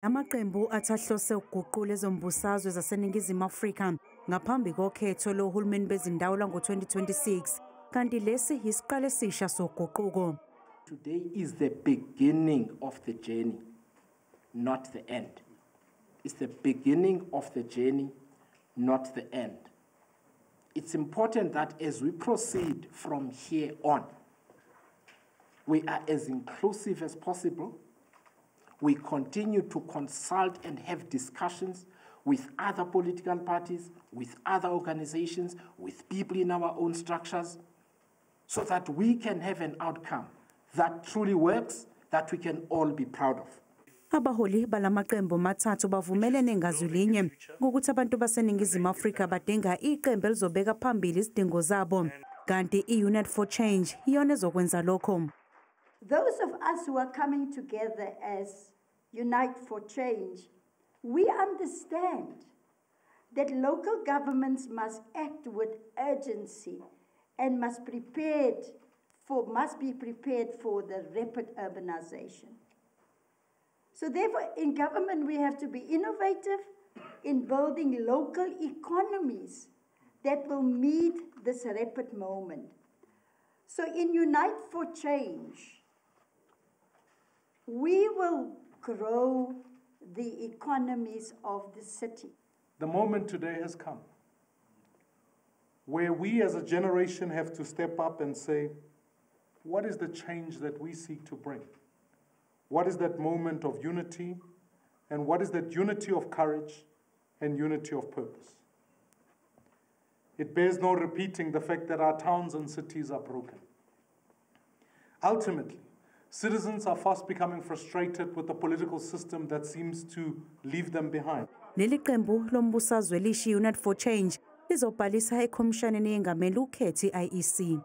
Amaqembu athahlose ukuguqula ezombusazwe zaseNingizimu Afrika ngaphambi kokhetho lohulumeni bezindawo lango-2026 kanti lesi yisiqalo esisha soguquko. Today is the beginning of the journey, not the end. It's the beginning of the journey, not the end. It's important that as we proceed from here on, we are as inclusive as possible. We continue to consult and have discussions with other political parties, with other organizations, with people in our own structures, so that we can have an outcome that truly works, that we can all be proud of. Abaholi balamaqembu mathathu bavumelene ngazulinye ngokuthi abantu baseNingizimu Afrika badinga iqembu elizobeka phambili izidingo zabo kanti iUnite for Change iyona ezokwenza lokho. Those of us who are coming together as Unite for Change, we understand that local governments must act with urgency and must be prepared for the rapid urbanization. So therefore, in government, we have to be innovative in building local economies that will meet this rapid moment. So in Unite for Change, we will grow the economies of the city. The moment today has come where we as a generation have to step up and say, what is the change that we seek to bring? What is that moment of unity? And what is that unity of courage and unity of purpose? It bears no repeating the fact that our towns and cities are broken. Ultimately, citizens are fast becoming frustrated with the political system that seems to leave them behind. Leli qembu lombusazwe lishi Unite for Change lizobhalisa ekhomishani yengameli ukhethi IEC.